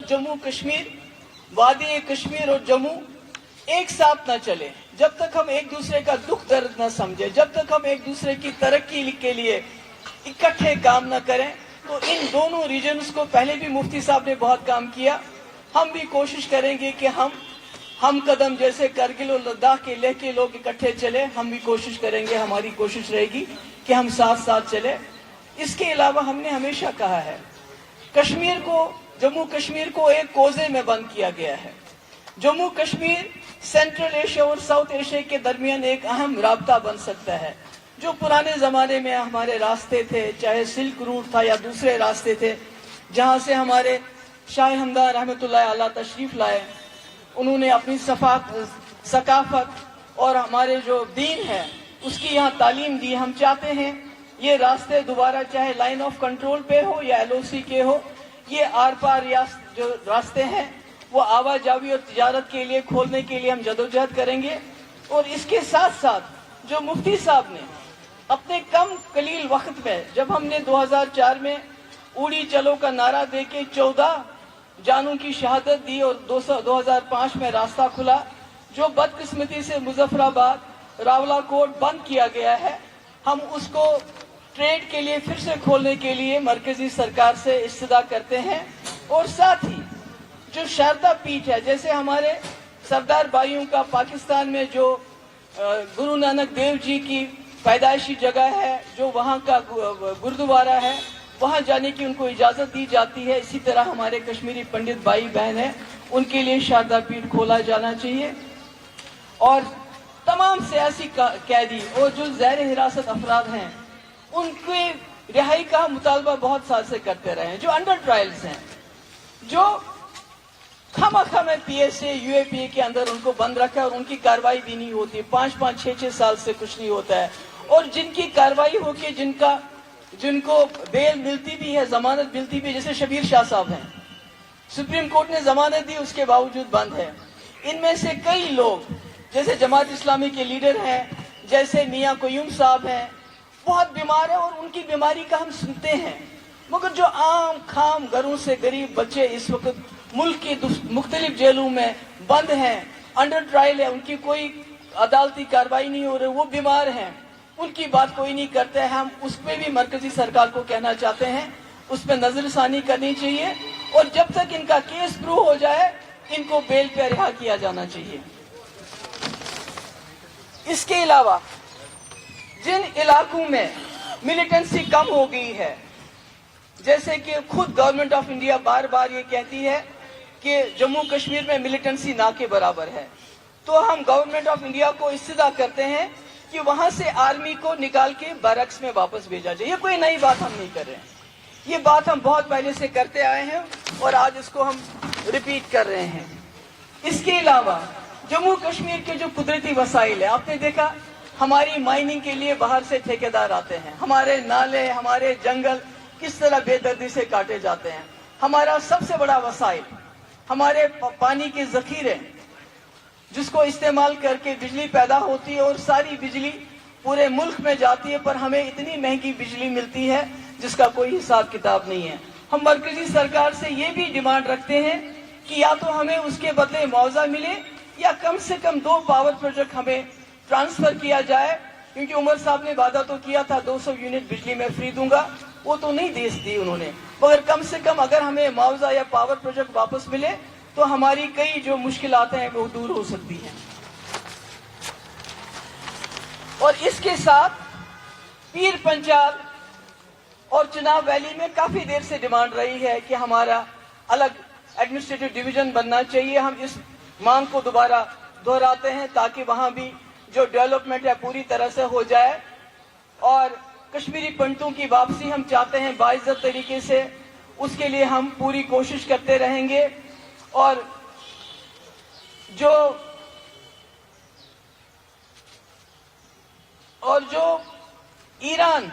जम्मू कश्मीर, वादी कश्मीर और जम्मू एक साथ न चले, जब तक हम एक दूसरे का दुख दर्द न समझे, जब तक हम एक दूसरे की तरक्की के लिए इकट्ठे काम न करें, तो इन दोनों रीजन्स को पहले भी मुफ्ती साहब ने बहुत काम किया। हम भी कोशिश करेंगे कि हम कदम जैसे करगिल और लद्दाख के लेह के लोग इकट्ठे चले, हम भी कोशिश करेंगे, हमारी कोशिश रहेगी कि हम साथ साथ चले। इसके अलावा हमने हमेशा कहा है, कश्मीर को, जम्मू कश्मीर को एक कोजे में बंद किया गया है। जम्मू कश्मीर सेंट्रल एशिया और साउथ एशिया के दरमियान एक अहम राब्ता बन सकता है। जो पुराने जमाने में हमारे रास्ते थे, चाहे सिल्क रूट था या दूसरे रास्ते थे, जहां से हमारे शाह हमदन रहमतुल्लाह अलैह तशरीफ लाए, उन्होंने अपनी सकाफत और हमारे जो दीन है उसकी यहाँ तालीम दी। हम चाहते हैं ये रास्ते दोबारा, चाहे लाइन ऑफ कंट्रोल पे हो या LOC के हो, ये आर पार जो रास्ते हैं वो आवाजावी और तिजारत के लिए खोलने के लिए हम जदोजहद करेंगे। और इसके साथ साथ जो मुफ्ती साहब ने अपने कम कलील वक्त में, जब हमने 2004 में उड़ी चलो का नारा देके 14 जानों की शहादत दी और 2005 में रास्ता खुला, जो बदकिस्मती से मुजफ्फराबाद रावलाकोट बंद किया गया है, हम उसको ट्रेड के लिए फिर से खोलने के लिए मरकजी सरकार से इस्तदा करते हैं। और साथ ही जो शारदा पीठ है, जैसे हमारे सरदार भाइयों का पाकिस्तान में जो गुरु नानक देव जी की पैदाइशी जगह है, जो वहाँ का गुरुद्वारा है, वहाँ जाने की उनको इजाजत दी जाती है। इसी तरह हमारे कश्मीरी पंडित भाई बहन हैं, उनके लिए शारदा पीठ खोला जाना चाहिए। और तमाम सियासी कैदी और जो ज़ैर हिरासत अफराद हैं, उनके रिहाई का मुतालबा बहुत साल से करते रहे हैं। जो अंडर ट्रायल्स हैं, जो खामखा में PSA UAPA के अंदर उनको बंद रखा है और उनकी कार्रवाई भी नहीं होती, 5-5, 6-6 साल से कुछ नहीं होता है। और जिनकी कार्रवाई होके जिनको बेल मिलती भी है, जमानत मिलती भी है, जैसे शबीर शाह साहब हैं, सुप्रीम कोर्ट ने जमानत दी, उसके बावजूद बंद है। इनमें से कई लोग जैसे जमात इस्लामी के लीडर हैं, जैसे मियां कोयूम साहब हैं, बहुत बीमार है और उनकी बीमारी का हम सुनते हैं। मगर जो आम खाम घरों से गरीब बच्चे इस वक्त मुल्क की मुख्तलिफ जेलों में बंद हैं, अंडर ट्रायल है, उनकी कोई अदालती कार्रवाई नहीं हो रही, वो बीमार हैं, उनकी बात कोई नहीं करते हैं। हम उस पर भी मरकजी सरकार को कहना चाहते हैं, उस पर नजरसानी करनी चाहिए और जब तक इनका केस प्रूव हो जाए, इनको बेल पर रिहा किया जाना चाहिए। इसके अलावा जिन इलाकों में मिलिटेंसी कम हो गई है, जैसे कि खुद गवर्नमेंट ऑफ इंडिया बार बार ये कहती है कि जम्मू कश्मीर में मिलिटेंसी ना के बराबर है, तो हम गवर्नमेंट ऑफ इंडिया को इस्तदा करते हैं कि वहां से आर्मी को निकाल के बैरक्स में वापस भेजा जाए। ये कोई नई बात हम नहीं कर रहे हैं, ये बात हम बहुत पहले से करते आए हैं और आज इसको हम रिपीट कर रहे हैं। इसके अलावा जम्मू कश्मीर के जो कुदरती वसाइल है, आपने देखा हमारी माइनिंग के लिए बाहर से ठेकेदार आते हैं, हमारे नाले, हमारे जंगल किस तरह बेदर्दी से काटे जाते हैं। हमारा सबसे बड़ा वसाइल हमारे पानी के जखीरे, जिसको इस्तेमाल करके बिजली पैदा होती है और सारी बिजली पूरे मुल्क में जाती है, पर हमें इतनी महंगी बिजली मिलती है जिसका कोई हिसाब किताब नहीं है। हम मरकजी सरकार से ये भी डिमांड रखते हैं कि या तो हमें उसके बदले मुआवजा मिले या कम से कम 2 पावर प्रोजेक्ट हमें ट्रांसफर किया जाए, क्योंकि उमर साहब ने वादा तो किया था 200 यूनिट बिजली में फ्री दूंगा, वो तो नहीं दी उन्होंने। मगर कम से कम अगर हमें मुआवजा या पावर प्रोजेक्ट वापस मिले तो हमारी कई जो मुश्किलातें हैं वो दूर हो सकती हैं। और इसके साथ पीर पंचाल और चिनाब वैली में काफी देर से डिमांड रही है कि हमारा अलग एडमिनिस्ट्रेटिव डिवीजन बनना चाहिए। हम इस मांग को दोबारा दोहराते हैं ताकि वहां भी जो डेवलपमेंट है पूरी तरह से हो जाए। और कश्मीरी पंडितों की वापसी हम चाहते हैं बाइज्जत तरीके से, उसके लिए हम पूरी कोशिश करते रहेंगे। और जो ईरान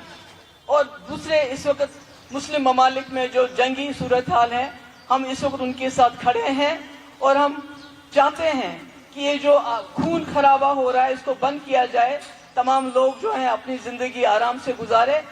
और दूसरे इस वक्त मुस्लिम ममालिक में जो जंगी सूरत हाल है, हम इस वक्त उनके साथ खड़े हैं और हम चाहते हैं कि ये जो खून खराबा हो रहा है इसको बंद किया जाए, तमाम लोग जो हैं अपनी जिंदगी आराम से गुजारे